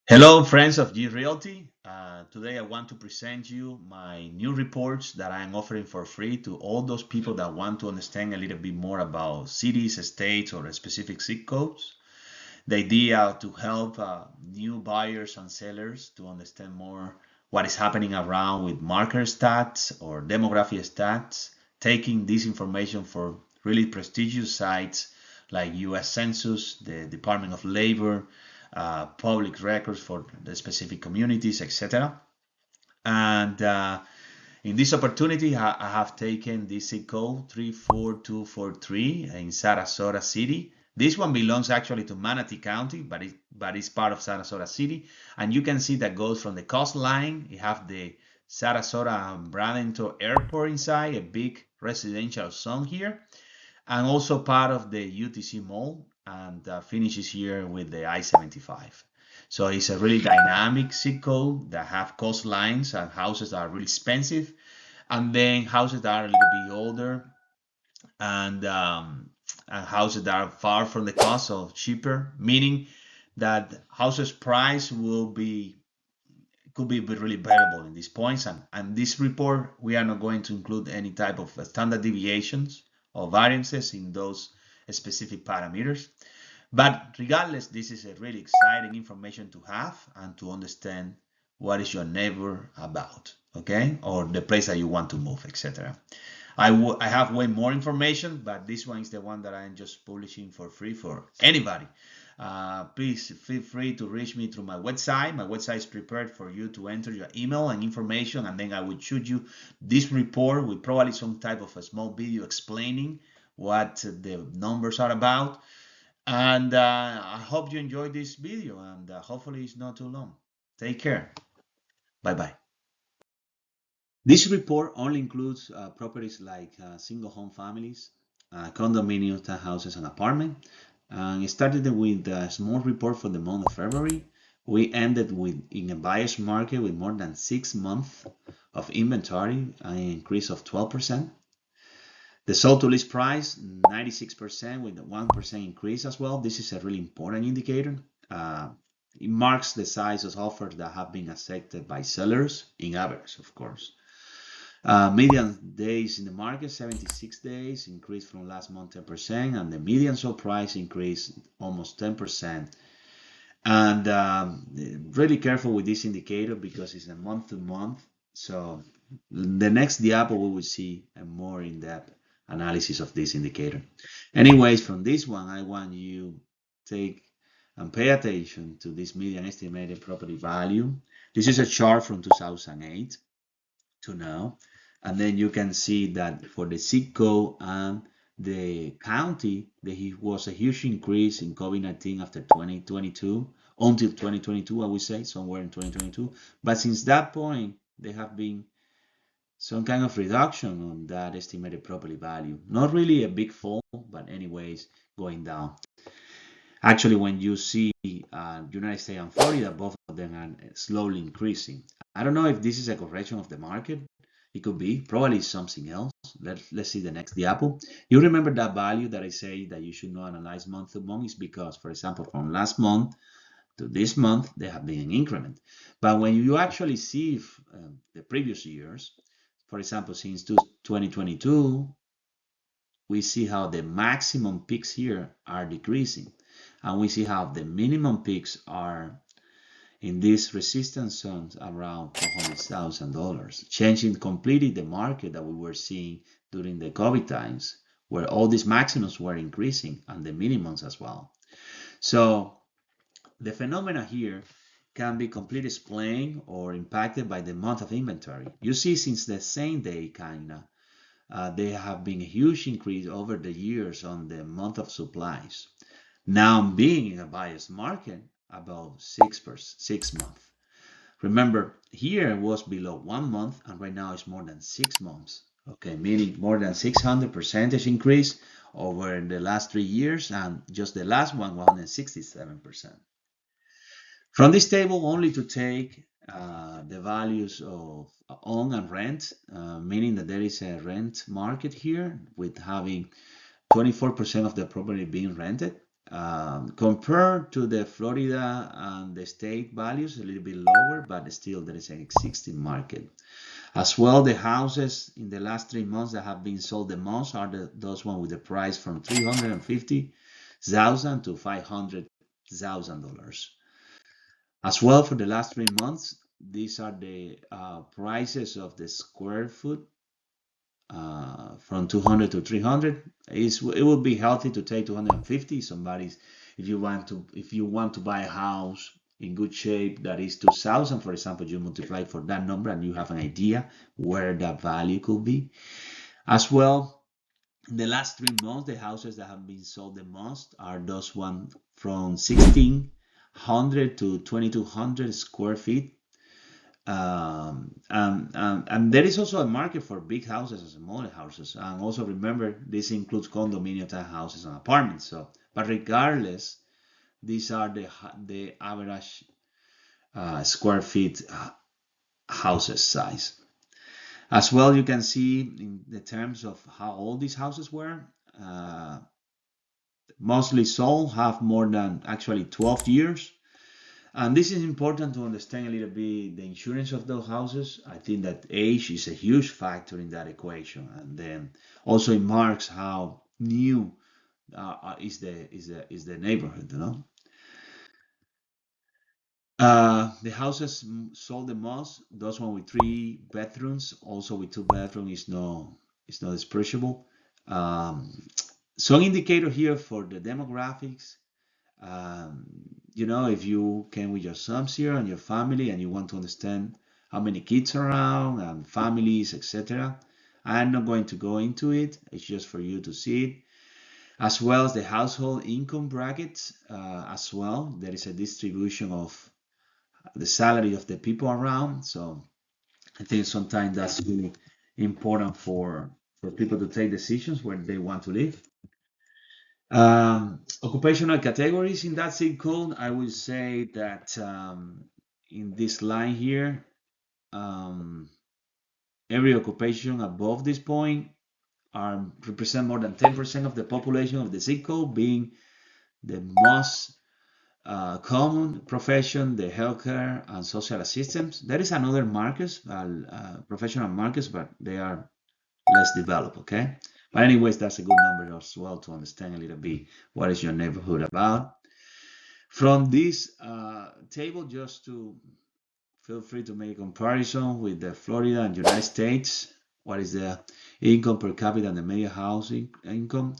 Hello, friends of GRealty. Today I want to present you my new reports that I am offering for free to all those people that want to understand a little bit more about cities, states, or specific zip codes. The idea to help new buyers and sellers to understand more what is happening around with market stats or demographic stats, taking this information for really prestigious sites like US Census, the Department of Labor, public records for the specific communities, etc. And in this opportunity, I have taken this zip code 34243 in Sarasota City. This one belongs actually to Manatee County, but it's part of Sarasota City. And you can see that goes from the coastline. You have the Sarasota and Bradenton Airport inside, a big residential zone here, and also part of the UTC Mall, and finishes here with the I-75. So it's a really dynamic zip code that have coastlines and houses that are really expensive, and then houses that are a little bit older, and houses that are far from the coast, so cheaper, meaning that houses price could be really variable in these points. And this report, we are not going to include any type of standard deviations or variances in those specific parameters. But regardless, this is a really exciting information to have and to understand what is your neighbor about, okay? Or the place that you want to move, etc. I have way more information, but this one is the one that I'm just publishing for free for anybody. Please feel free to reach me through my website. My website is prepared for you to enter your email and information, and then I will shoot you this report with probably some type of a small video explaining what the numbers are about. And I hope you enjoyed this video, and hopefully it's not too long. Take care. Bye-bye. This report only includes properties like single home families, condominiums, townhouses, and apartments. And it started with a small report for the month of February. We ended with in a buyer's market with more than 6 months of inventory, an increase of 12%. The sold to list price, 96% with a 1% increase as well. This is a really important indicator. It marks the size of offers that have been accepted by sellers in average, of course. Median days in the market, 76 days, increased from last month 10%, and the median sold price increased almost 10%. And really careful with this indicator because it's a month to month. So the next diapo we will see a more in-depth analysis of this indicator. Anyways, from this one, I want you to take and pay attention to this median estimated property value. This is a chart from 2008 to now. And then you can see that for the zip code and the county, there was a huge increase in COVID-19 after 2022, until 2022, I would say, somewhere in 2022. But since that point, there have been some kind of reduction on that estimated property value. Not really a big fall, but anyways, going down. Actually, when you see United States and Florida, both of them are slowly increasing. I don't know if this is a correction of the market. It could be, probably something else. Let's see the next diapo. You remember that value that I say that you should not analyze month to month is because, for example, from last month to this month, there have been an increment. But when you actually see the previous years, for example, since 2022, we see how the maximum peaks here are decreasing. And we see how the minimum peaks are in these resistance zones around $400,000, changing completely the market that we were seeing during the COVID times, where all these maximums were increasing and the minimums as well. So the phenomena here can be completely explained or impacted by the month of inventory. You see, since the same day, there have been a huge increase over the years on the month of supplies. Now being in a buyer's market, about 6 months. Remember, here it was below 1 month, and right now it's more than 6 months. Okay, meaning more than 600% increase over the last 3 years, and just the last one, 167%. From this table, only to take the values of own and rent, meaning that there is a rent market here with having 24% of the property being rented. Compared to the Florida and the state values, a little bit lower, but still there is an existing market. As well, the houses in the last 3 months that have been sold the most are those ones with the price from $350,000 to $500,000. As well, for the last 3 months, these are the prices of the square foot from 200 to 300. It would be healthy to take 250. Somebody's if you want to buy a house in good shape that is 2,000, for example, you multiply for that number and you have an idea where that value could be. As well, in the last 3 months, the houses that have been sold the most are those ones from 1,600 to 2,200 square feet. And there is also a market for big houses and smaller houses. And also remember, this includes condominium type houses and apartments. So, but regardless, these are the average square feet houses size. As well, you can see in the terms of how old these houses were. Mostly sold have more than actually 12 years. And this is important to understand a little bit the insurance of those houses. I think that age is a huge factor in that equation, and then also it marks how new is the neighborhood. The houses sold the most. Those one with 3 bedrooms, also with 2 bedrooms, is not dispersible. Some indicator here for the demographics. If you came with your sons here and your family and you want to understand how many kids are around and families, etc. I'm not going to go into it. It's just for you to see it. As well as the household income brackets, as well. There is a distribution of the salary of the people around. So I think sometimes that's really important for people to take decisions where they want to live. Occupational categories in that zip code, I would say that in this line here, every occupation above this point represent more than 10% of the population of the zip code, being the most common profession, the healthcare and social assistance. There is another markets, professional markets, but they are less developed, okay? But anyways, that's a good number as well to understand a little bit what is your neighborhood about. From this table, just to feel free to make a comparison with the Florida and United States. What is the income per capita and the median housing income?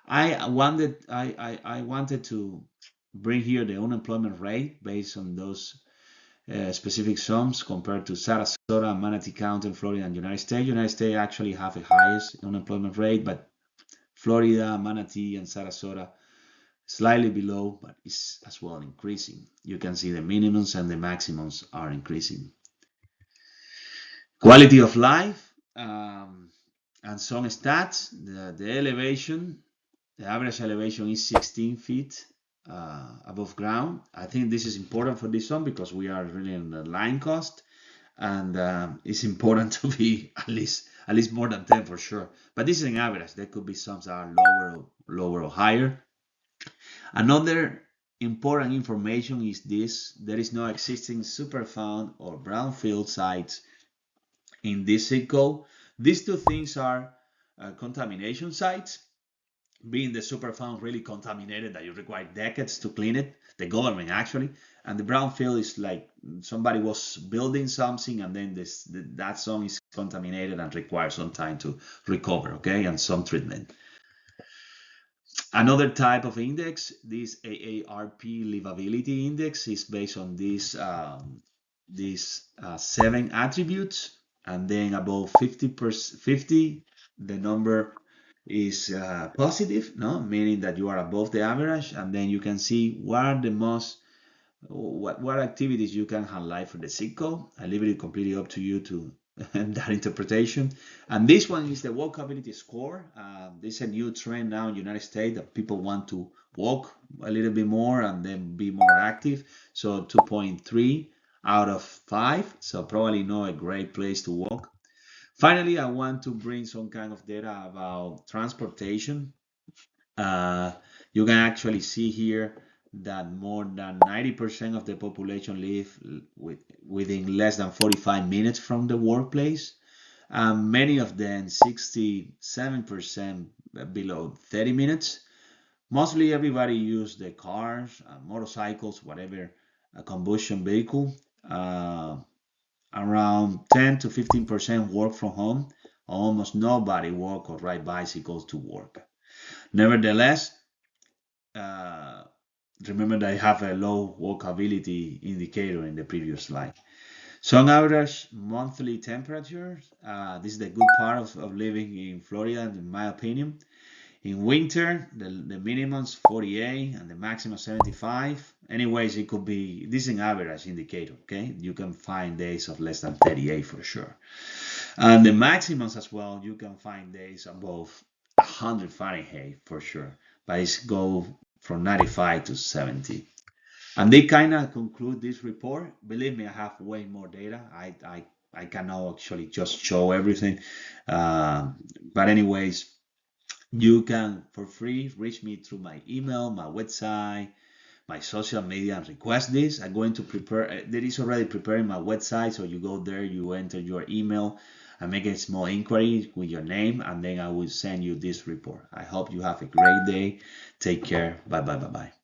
I wanted to bring here the unemployment rate based on those specific sums compared to Sarasota, Manatee County, Florida, and United States. United States actually have the highest unemployment rate, but Florida, Manatee, and Sarasota slightly below, but it's as well increasing. You can see the minimums and the maximums are increasing. Quality of life and some stats. The elevation, the average elevation is 16 feet above ground. I think this is important for this one because we are really in the line cost, and it's important to be at least more than 10 for sure. But this is an average. There could be some that are lower or higher. Another important information is this: there is no existing superfund or brownfield sites in this zip code. These two things are contamination sites, being the superfund really contaminated that you require decades to clean it, the government actually, and the brownfield is like somebody was building something and then that zone is contaminated and requires some time to recover, okay, and some treatment. Another type of index, this AARP livability index, is based on these 7 attributes, and then above 50, the number is positive, no, meaning that you are above the average, and then you can see what are the most what activities you can highlight for the zip code. I leave it completely up to you to that interpretation. And this one is the walkability score. This is a new trend now in the United States that people want to walk a little bit more and then be more active. So 2.3 out of 5. So probably not a great place to walk. Finally, I want to bring some kind of data about transportation. You can actually see here that more than 90% of the population live within less than 45 minutes from the workplace. Many of them, 67% below 30 minutes. Mostly everybody use the cars, motorcycles, whatever, a combustion vehicle. Around 10 to 15% work from home. Almost nobody walk or ride bicycles to work. Nevertheless, uh, remember that I have a low walkability indicator in the previous slide. So on average monthly temperatures, this is the good part of living in Florida, in my opinion. In winter, the minimum is 48 and the maximum 75. Anyways, it could be, this is an average indicator, okay? You can find days of less than 38 for sure. And the maximums as well, you can find days above 100 Fahrenheit for sure. But it's go from 95 to 70. And they kind of conclude this report. Believe me, I have way more data. I cannot actually just show everything. But anyways, you can, for free, reach me through my email, my website, my social media, and request this. I'm going to prepare, there is already preparing my website. So you go there, you enter your email, and make a small inquiry with your name, and then I will send you this report. I hope you have a great day. Take care. Bye, bye, bye, bye.